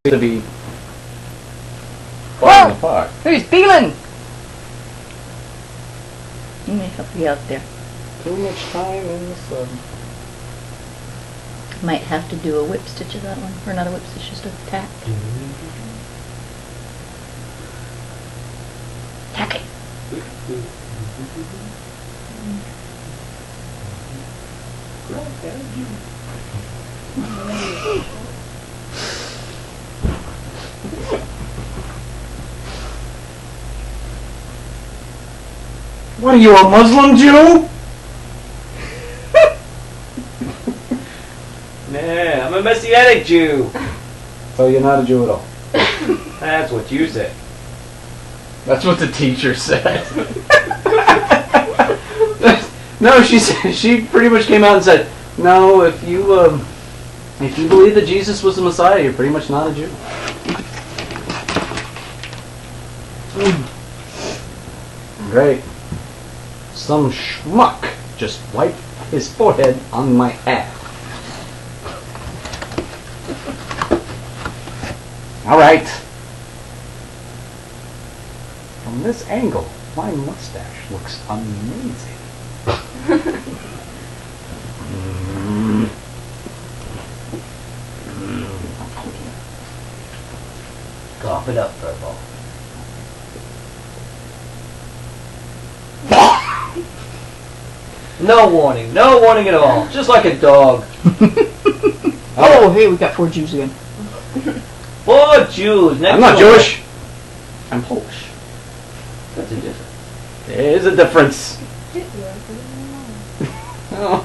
to be falling apart. Who's peeling? Let me help you out there. Too much time in the sun. Might have to do a whip stitch of that one. Or not a whip stitch, just a tack. Tack it. What are you, a Muslim Jew? Nah, I'm a Messianic Jew. So you're not a Jew at all? That's what you say. That's what the teacher said. No, she pretty much came out and said, no, if you believe that Jesus was the Messiah, you're pretty much not a Jew. Great. Some schmuck just wiped his forehead on my hat. All right. From this angle, my mustache looks amazing. Cough it up, Purple. No warning at all. Just like a dog. Oh, hey, we got 4 Jews again. 4 Jews. I'm not Jewish. I'm Polish. That's a difference. There is a difference. Oh,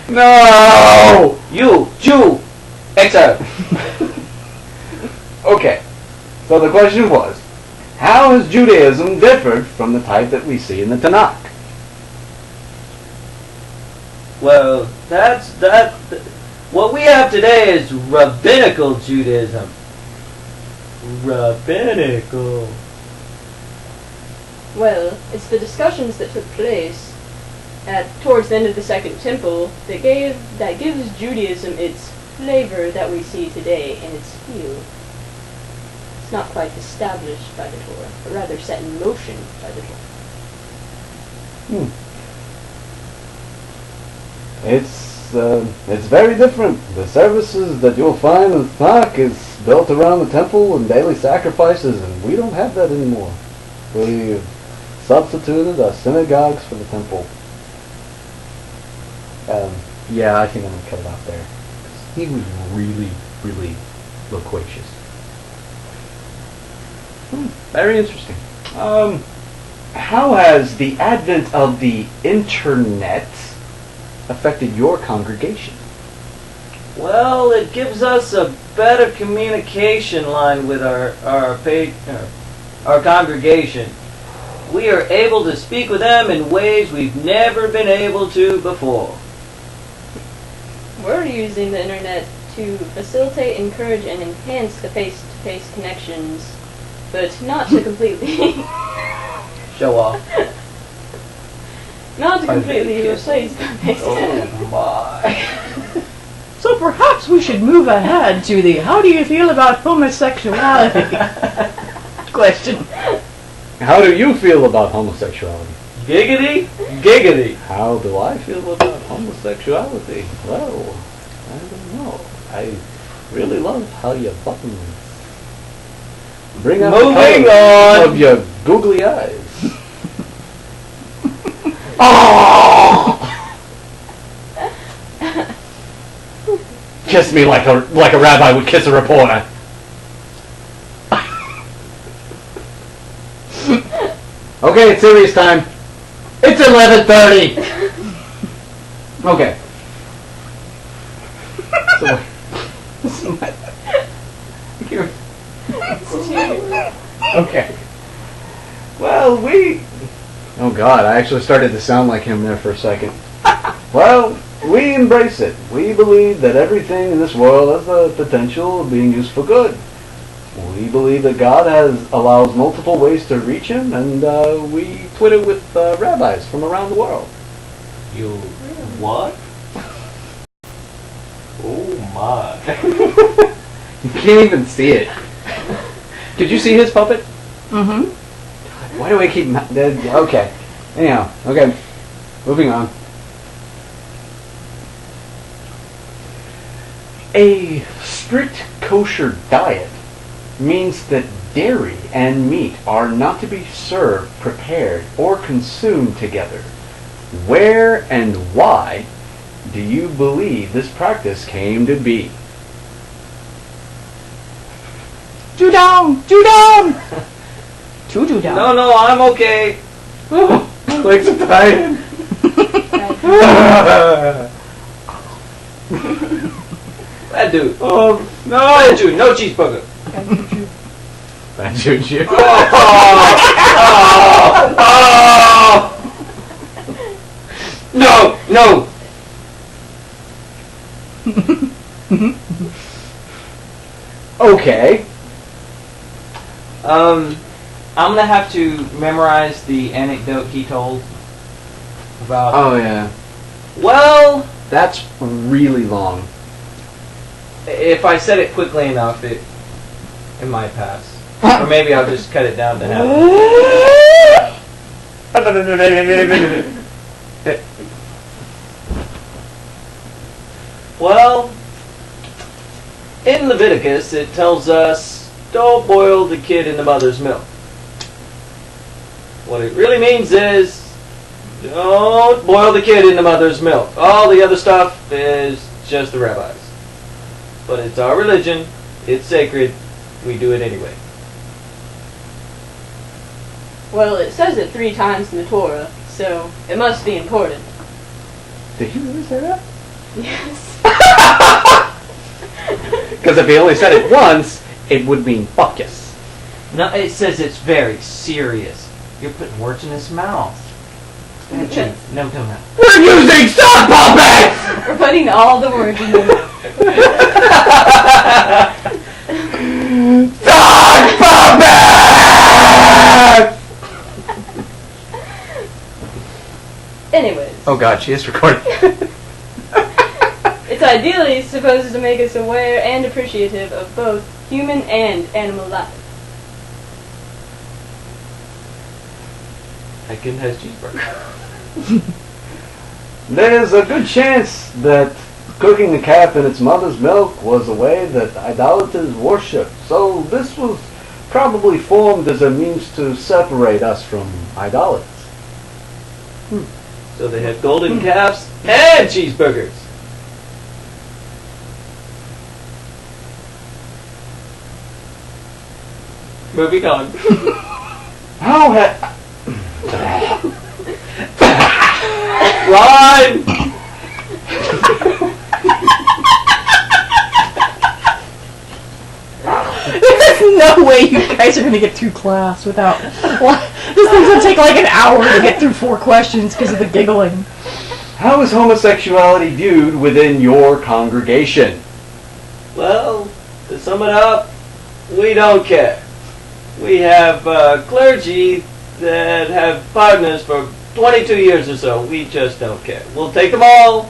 no. No! You, Jew, exile. Okay. So the question was, how has Judaism differed from the type that we see in the Tanakh? Well, what we have today is rabbinical Judaism. Rabbinical. Well, it's the discussions that took place towards the end of the Second Temple that gives Judaism its flavor that we see today and its feel. It's not quite established by the Torah, but rather set in motion by the Torah. It's very different. The services that you'll find in Tanakh is built around the temple and daily sacrifices, and we don't have that anymore. We've substituted our synagogues for the temple. Yeah, I think I'm going to cut it off there. He was really, really loquacious. Very interesting. How has the advent of the internet affected your congregation? Well, it gives us a better communication line with our congregation. We are able to speak with them in ways we've never been able to before. We're using the internet to facilitate, encourage, and enhance the face-to-face connections, but not to completely Show off. not to completely replace the face-to-face. Oh my. So perhaps we should move ahead to the how do you feel about homosexuality question. How do you feel about homosexuality? Giggity? Giggity. How do I feel about homosexuality? Well, I don't know. I really love how you buttons bring out Moving the color on. of your googly eyes. Oh! Kiss me like a rabbi would kiss a reporter. Okay, it's serious time. It's 11:30. Okay. So, this is my, okay. Well, oh God, I actually started to sound like him there for a second. Well, we embrace it. We believe that everything in this world has the potential of being used for good. We believe that God allows multiple ways to reach Him, and we Twitter with rabbis from around the world. You what? Oh my. You can't even see it. Did you see his puppet? Mm-hmm. Why do I keep... Okay. Anyhow, okay. Moving on. A strict kosher diet means that dairy and meat are not to be served, prepared, or consumed together. Where and why do you believe this practice came to be? Judong! Judong! Two Judong. No, I'm okay. Legs are tired. Bad dude. Oh, no. Bad dude, no cheeseburger. Bad juju. Oh! No! Okay. I'm gonna have to memorize the anecdote he told about. Oh, yeah. Well, That's really long. if I said it quickly enough, it might pass. Or maybe I'll just cut it down to half. Well, in Leviticus, it tells us, don't boil the kid in the mother's milk. What it really means is, don't boil the kid in the mother's milk. All the other stuff is just the rabbis. But it's our religion, it's sacred, we do it anyway. Well, it says it 3 times in the Torah, so it must be important. Did he really say that? Yes. Because if he only said it once, it would mean fuckus. No, it says it's very serious. You're putting words in his mouth. No. We're using sock puppets! We're putting all the words in the mouth. Sock puppets! Anyways, Oh god, she is recording. it's ideally supposed to make us aware and appreciative of both human and animal life. Hiking has cheeseburger. There's a good chance that cooking the calf in its mother's milk was a way that idolaters worship. So this was probably formed as a means to separate us from idolaters. So they had golden calves and cheeseburgers. Moving on. How Run! There's no way you guys are going to get through class without... This thing's going to take like an hour to get through 4 questions because of the giggling. How is homosexuality viewed within your congregation? Well, to sum it up, we don't care. We have clergy that have partners for 22 years or so. We just don't care. We'll take them all.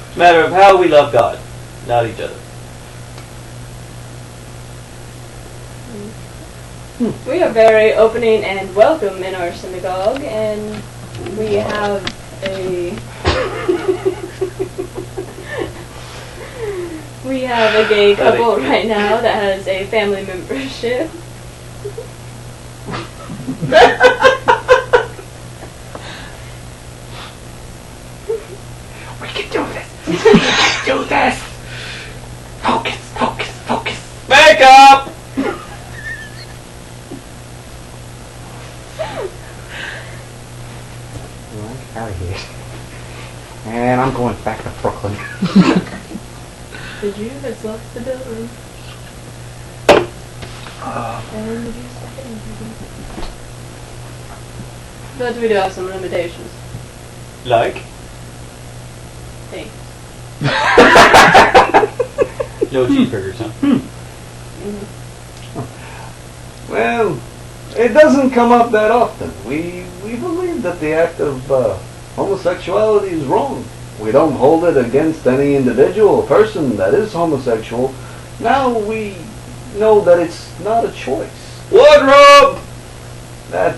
It's a matter of how we love God, not each other. We are very opening and welcome in our synagogue, and we have a gay couple right now that has a family membership. We can do this! We can do this! Focus! Back up! Out of here. And I'm going back to Brooklyn. The Jew has left the building. And the Jew's back in the building. But we do have some limitations. Like? Thanks. No cheeseburgers, huh? Well, it doesn't come up that often. We believe that the act of homosexuality is wrong. We don't hold it against any individual person that is homosexual. Now, we know that it's not a choice. Wardrobe! That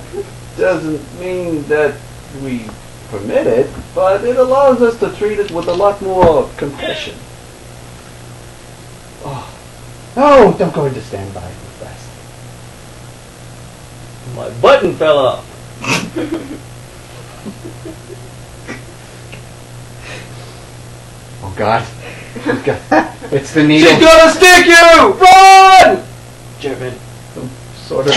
doesn't mean that we permit it, but it allows us to treat it with a lot more compassion. Oh, no, don't go into standby fast. My button fell off. Oh God. It's the needle. She's gonna stick you! Run! German. Sort of.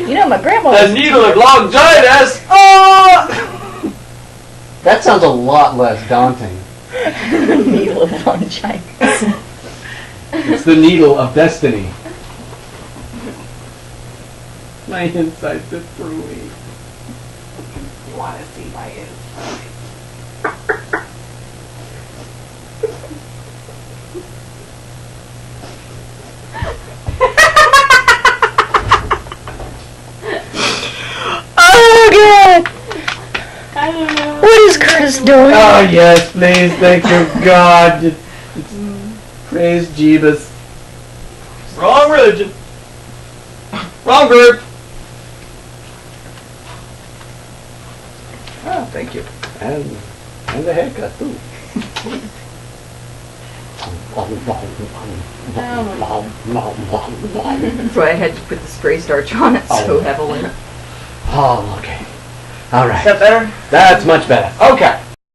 You know, my grandma. The needle of longitis! Oh! That sounds a lot less daunting. Needle of longitis. It's the needle of destiny. My insides are through. You want to see my insides? Oh God! I don't know. What is Chris doing? Oh yes, please, thank you, God. Praise Jeebus. Wrong religion. Wrong group. Oh, thank you. And the haircut too. That's why I had to put the spray starch on it so heavily. Oh, okay. All right. Is that better? That's much better. Okay.